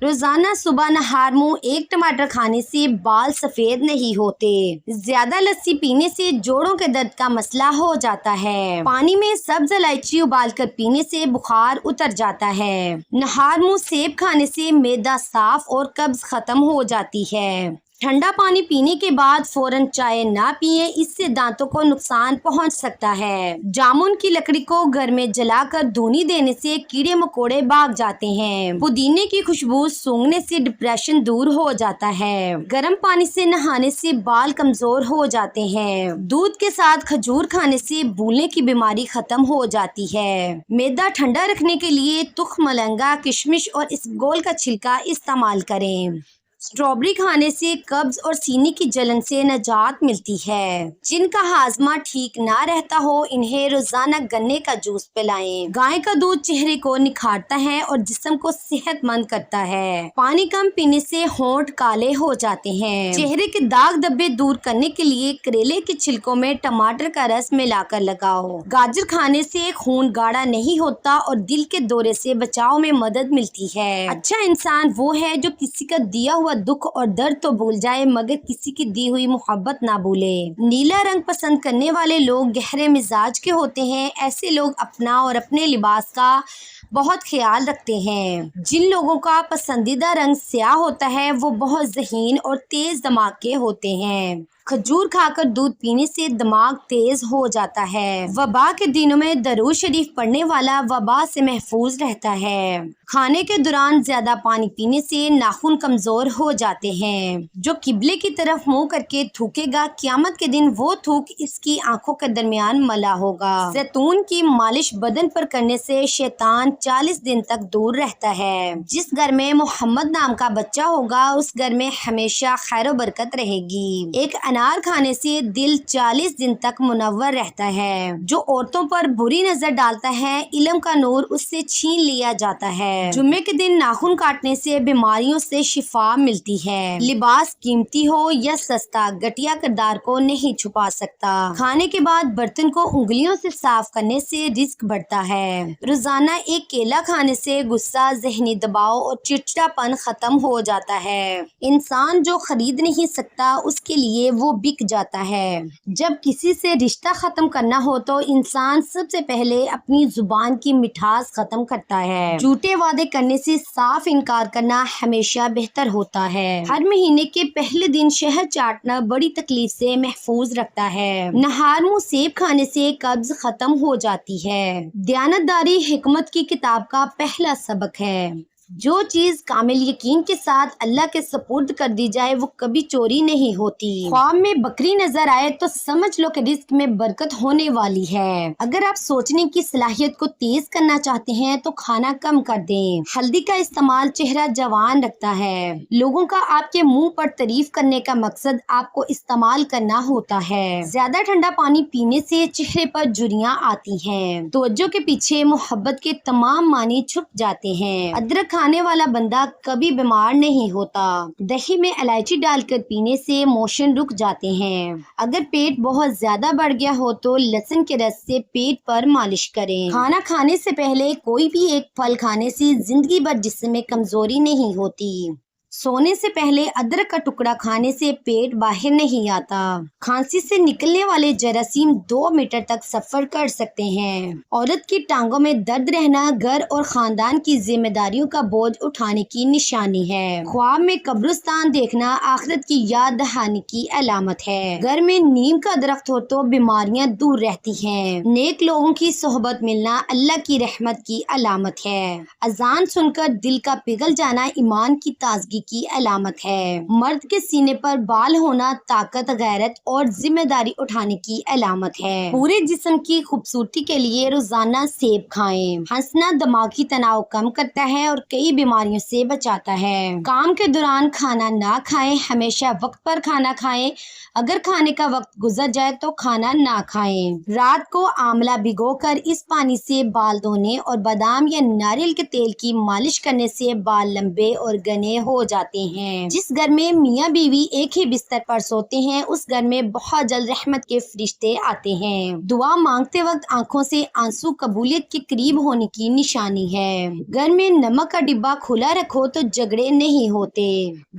روزانہ صبح نہار منہ ایک ٹماٹر کھانے سے بال سفید نہیں ہوتے۔ زیادہ لسی پینے سے جوڑوں کے درد کا مسئلہ ہو جاتا ہے۔ پانی میں سبز الائچی ابال کر پینے سے بخار اتر جاتا ہے۔ نہار منہ سیب کھانے سے معدہ صاف اور قبض ختم ہو جاتی ہے۔ ٹھنڈا پانی پینے کے بعد فوراً چائے نہ پیئیں، اس سے دانتوں کو نقصان پہنچ سکتا ہے۔ جامن کی لکڑی کو گھر میں جلا کر دھونی دینے سے کیڑے مکوڑے بھاگ جاتے ہیں۔ پودینے کی خوشبو سونگھنے سے ڈپریشن دور ہو جاتا ہے۔ گرم پانی سے نہانے سے بال کمزور ہو جاتے ہیں۔ دودھ کے ساتھ کھجور کھانے سے بھولنے کی بیماری ختم ہو جاتی ہے۔ معدہ ٹھنڈا رکھنے کے لیے تخم ملنگا، کشمش اور اسبگول کا چھلکا استعمال کریں۔ اسٹرابیری کھانے سے قبض اور سینے کی جلن سے نجات ملتی ہے۔ جن کا ہاضمہ ٹھیک نہ رہتا ہو انہیں روزانہ گنے کا جوس پلائیں۔ گائے کا دودھ چہرے کو نکھارتا ہے اور جسم کو صحت مند کرتا ہے۔ پانی کم پینے سے ہونٹ کالے ہو جاتے ہیں۔ چہرے کے داغ دھبے دور کرنے کے لیے کریلے کے چھلکوں میں ٹماٹر کا رس ملا کر لگاؤ۔ گاجر کھانے سے خون گاڑھا نہیں ہوتا اور دل کے دورے سے بچاؤ میں مدد ملتی ہے۔ اچھا انسان وہ ہے جو کسی کا دیا ہوا دکھ اور درد تو بھول جائے مگر کسی کی دی ہوئی محبت نہ بھولے۔ نیلا رنگ پسند کرنے والے لوگ گہرے مزاج کے ہوتے ہیں۔ ایسے لوگ اپنا اور اپنے لباس کا بہت خیال رکھتے ہیں۔ جن لوگوں کا پسندیدہ رنگ سیاہ ہوتا ہے وہ بہت ذہین اور تیز دماغ کے ہوتے ہیں۔ کھجور کھا کر دودھ پینے سے دماغ تیز ہو جاتا ہے۔ وبا کے دنوں میں درود شریف پڑھنے والا وبا سے محفوظ رہتا ہے۔ کھانے کے دوران زیادہ پانی پینے سے ناخن کمزور ہو جاتے ہیں۔ جو قبلے کی طرف منہ کر کے تھوکے گا قیامت کے دن وہ تھوک اس کی آنکھوں کے درمیان ملا ہوگا۔ زیتون کی مالش بدن پر کرنے سے شیطان 40 دن تک دور رہتا ہے۔ جس گھر میں محمد نام کا بچہ ہوگا اس گھر میں ہمیشہ خیر و برکت رہے گی۔ ایک انار کھانے سے دل 40 دن تک منور رہتا ہے۔ جو عورتوں پر بری نظر ڈالتا ہے علم کا نور اس سے چھین لیا جاتا ہے۔ جمعے کے دن ناخن کاٹنے سے بیماریوں سے شفا ملتی ہے۔ لباس قیمتی ہو یا سستا گھٹیا کردار کو نہیں چھپا سکتا۔ کھانے کے بعد برتن کو انگلیوں سے صاف کرنے سے رزق بڑھتا ہے۔ روزانہ ایک کیلا کھانے سے غصہ، ذہنی دباؤ اور چڑچڑاپن ختم ہو جاتا ہے۔ انسان جو خرید نہیں سکتا اس کے لیے وہ بک جاتا ہے۔ جب کسی سے رشتہ ختم کرنا ہو تو انسان سب سے پہلے اپنی زبان کی مٹھاس ختم کرتا ہے۔ جھوٹے وعدے کرنے سے صاف انکار کرنا ہمیشہ بہتر ہوتا ہے۔ ہر مہینے کے پہلے دن شہد چاٹنا بڑی تکلیف سے محفوظ رکھتا ہے۔ نہار منہ سیب کھانے سے قبض ختم ہو جاتی ہے۔ دیانتداری حکمت کی کتاب کا پہلا سبق ہے۔ جو چیز کامل یقین کے ساتھ اللہ کے سپرد کر دی جائے وہ کبھی چوری نہیں ہوتی۔ خواب میں بکری نظر آئے تو سمجھ لو کہ رزق میں برکت ہونے والی ہے۔ اگر آپ سوچنے کی صلاحیت کو تیز کرنا چاہتے ہیں تو کھانا کم کر دیں۔ ہلدی کا استعمال چہرہ جوان رکھتا ہے۔ لوگوں کا آپ کے منہ پر تعریف کرنے کا مقصد آپ کو استعمال کرنا ہوتا ہے۔ زیادہ ٹھنڈا پانی پینے سے چہرے پر جھریاں آتی ہیں۔ توجہ کے پیچھے محبت کے تمام معنی چھپ جاتے ہیں۔ ادرک کھانے والا بندہ کبھی بیمار نہیں ہوتا۔ دہی میں الائچی ڈال کر پینے سے موشن رک جاتے ہیں۔ اگر پیٹ بہت زیادہ بڑھ گیا ہو تو لہسن کے رس سے پیٹ پر مالش کریں۔ کھانا کھانے سے پہلے کوئی بھی ایک پھل کھانے سے زندگی بھر جسم میں کمزوری نہیں ہوتی۔ سونے سے پہلے ادرک کا ٹکڑا کھانے سے پیٹ باہر نہیں آتا۔ کھانسی سے نکلنے والے جراثیم 2 میٹر تک سفر کر سکتے ہیں۔ عورت کی ٹانگوں میں درد رہنا گھر اور خاندان کی ذمہ داریوں کا بوجھ اٹھانے کی نشانی ہے۔ خواب میں قبرستان دیکھنا آخرت کی یاد دہانی کی علامت ہے۔ گھر میں نیم کا درخت ہو تو بیماریاں دور رہتی ہیں۔ نیک لوگوں کی صحبت ملنا اللہ کی رحمت کی علامت ہے۔ اذان سن کر دل کا پگھل جانا ایمان کی تازگی کی علامت ہے۔ مرد کے سینے پر بال ہونا طاقت، غیرت اور ذمہ داری اٹھانے کی علامت ہے۔ پورے جسم کی خوبصورتی کے لیے روزانہ سیب کھائیں۔ ہنسنا دماغی تناؤ کم کرتا ہے اور کئی بیماریوں سے بچاتا ہے۔ کام کے دوران کھانا نہ کھائیں، ہمیشہ وقت پر کھانا کھائیں۔ اگر کھانے کا وقت گزر جائے تو کھانا نہ کھائیں۔ رات کو آملہ بھگو کر اس پانی سے بال دھونے اور بادام یا ناریل کے تیل کی مالش کرنے سے بال لمبے اور گھنے ہو جاتے ہیں۔ جس گھر میں میاں بیوی ایک ہی بستر پر سوتے ہیں اس گھر میں بہت جلد رحمت کے فرشتے آتے ہیں۔ دعا مانگتے وقت آنکھوں سے آنسو قبولیت کے قریب ہونے کی نشانی ہے۔ گھر میں نمک کا ڈبہ کھلا رکھو تو جھگڑے نہیں ہوتے۔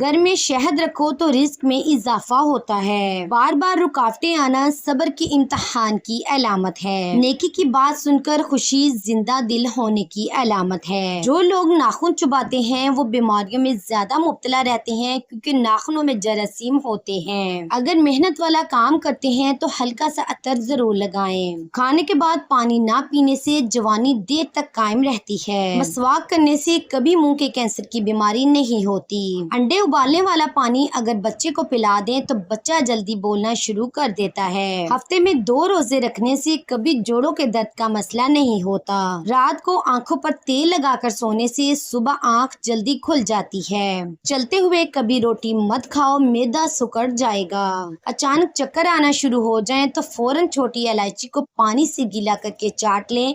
گھر میں شہد رکھو تو رزق میں اضافہ ہوتا ہے۔ بار بار رکاوٹیں آنا صبر کی امتحان کی علامت ہے۔ نیکی کی بات سن کر خوشی زندہ دل ہونے کی علامت ہے۔ جو لوگ ناخن چباتے ہیں وہ بیماریوں میں زیادہ مبتلا رہتے ہیں کیونکہ ناخنوں میں جراثیم ہوتے ہیں۔ اگر محنت والا کام کرتے ہیں تو ہلکا سا عطر ضرور لگائیں۔ کھانے کے بعد پانی نہ پینے سے جوانی دیر تک قائم رہتی ہے۔ مسواک کرنے سے کبھی منہ کے کینسر کی بیماری نہیں ہوتی۔ انڈے ابالنے والا پانی اگر بچے کو پلا دیں تو بچہ جلدی بولنا شروع کر دیتا ہے۔ ہفتے میں 2 روزے رکھنے سے کبھی جوڑوں کے درد کا مسئلہ نہیں ہوتا۔ رات کو آنکھوں پر تیل لگا کر سونے سے صبح آنکھ جلدی کھل جاتی ہے۔ چلتے ہوئے کبھی روٹی مت کھاؤ، معدہ سکڑ جائے گا۔ اچانک چکر آنا شروع ہو جائیں تو فوراً چھوٹی الائچی کو پانی سے گیلا کر کے چاٹ لیں،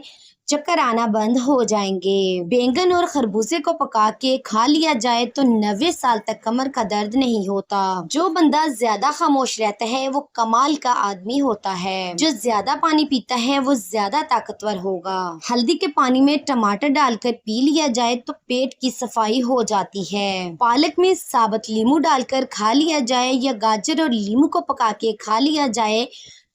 چکر آنا بند ہو جائیں گے۔ بینگن اور خربوزے کو پکا کے کھا لیا جائے تو 90 سال تک کمر کا درد نہیں ہوتا۔ جو بندہ زیادہ خاموش رہتا ہے وہ کمال کا آدمی ہوتا ہے۔ جو زیادہ پانی پیتا ہے وہ زیادہ طاقتور ہوگا۔ ہلدی کے پانی میں ٹماٹر ڈال کر پی لیا جائے تو پیٹ کی صفائی ہو جاتی ہے۔ پالک میں ثابت لیمو ڈال کر کھا لیا جائے یا گاجر اور لیمو کو پکا کے کھا لیا جائے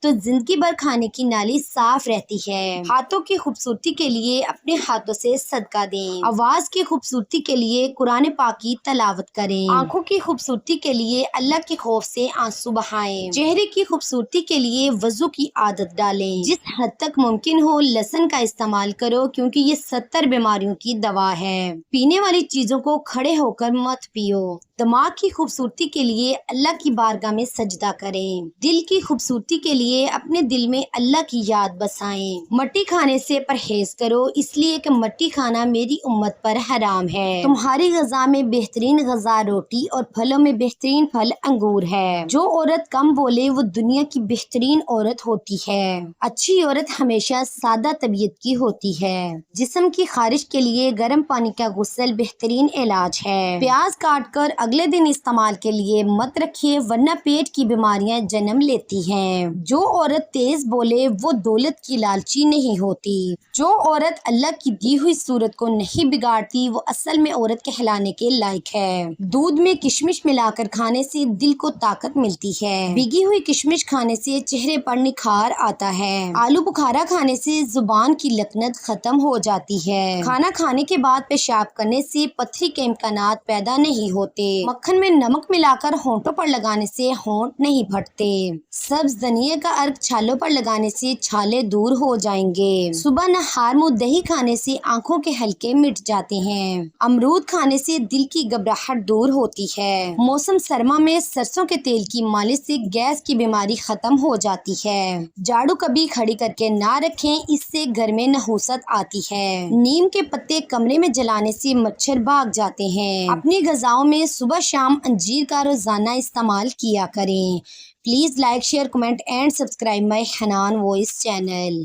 تو زندگی بھر کھانے کی نالی صاف رہتی ہے۔ ہاتھوں کی خوبصورتی کے لیے اپنے ہاتھوں سے صدقہ دیں۔ آواز کی خوبصورتی کے لیے قرآن پاک کی تلاوت کریں۔ آنکھوں کی خوبصورتی کے لیے اللہ کے خوف سے آنسو بہائیں۔ چہرے کی خوبصورتی کے لیے وضو کی عادت ڈالیں۔ جس حد تک ممکن ہو لہسن کا استعمال کرو کیونکہ یہ 70 بیماریوں کی دوا ہے۔ پینے والی چیزوں کو کھڑے ہو کر مت پیو۔ دماغ کی خوبصورتی کے لیے اللہ کی بارگاہ میں سجدہ کریں۔ دل کی خوبصورتی کے لیے اپنے دل میں اللہ کی یاد بسائیں۔ مٹی کھانے سے پرہیز کرو اس لیے کہ مٹی کھانا میری امت پر حرام ہے۔ تمہاری غذا میں بہترین غذا روٹی اور پھلوں میں بہترین پھل انگور ہے۔ جو عورت کم بولے وہ دنیا کی بہترین عورت ہوتی ہے۔ اچھی عورت ہمیشہ سادہ طبیعت کی ہوتی ہے۔ جسم کی خارش کے لیے گرم پانی کا غسل بہترین علاج ہے۔ پیاز کاٹ کر اگلے دن استعمال کے لیے مت رکھیے ورنہ پیٹ کی بیماریاں جنم لیتی ہیں۔ جو عورت تیز بولے وہ دولت کی لالچی نہیں ہوتی۔ جو عورت اللہ کی دی ہوئی صورت کو نہیں بگاڑتی وہ اصل میں عورت کہلانے کے لائق ہے۔ دودھ میں کشمش ملا کر کھانے سے دل کو طاقت ملتی ہے۔ بھیگی ہوئی کشمش کھانے سے چہرے پر نکھار آتا ہے۔ آلو بخارا کھانے سے زبان کی لکنت ختم ہو جاتی ہے۔ کھانا کھانے کے بعد پیشاب کرنے سے پتھری کے امکانات پیدا نہیں ہوتے۔ مکھن میں نمک ملا کر ہونٹوں پر لگانے سے ہونٹ نہیں پھٹتے۔ سبز دھنیا کا عرق چھالوں پر لگانے سے چھالے دور ہو جائیں گے۔ صبح نہار منہ دہی کھانے سے آنکھوں کے حلقے مٹ جاتے ہیں۔ امرود کھانے سے دل کی گھبراہٹ دور ہوتی ہے۔ موسم سرما میں سرسوں کے تیل کی مالش سے گیس کی بیماری ختم ہو جاتی ہے۔ جھاڑو کبھی کھڑی کر کے نہ رکھیں اس سے گھر میں نحوست آتی ہے۔ نیم کے پتے کمرے میں جلانے سے مچھر بھاگ جاتے ہیں۔ اپنی غذاؤں میں صبح شام انجیر کا روزانہ استعمال کیا کریں۔ Please like share comment and subscribe my Hanan voice channel.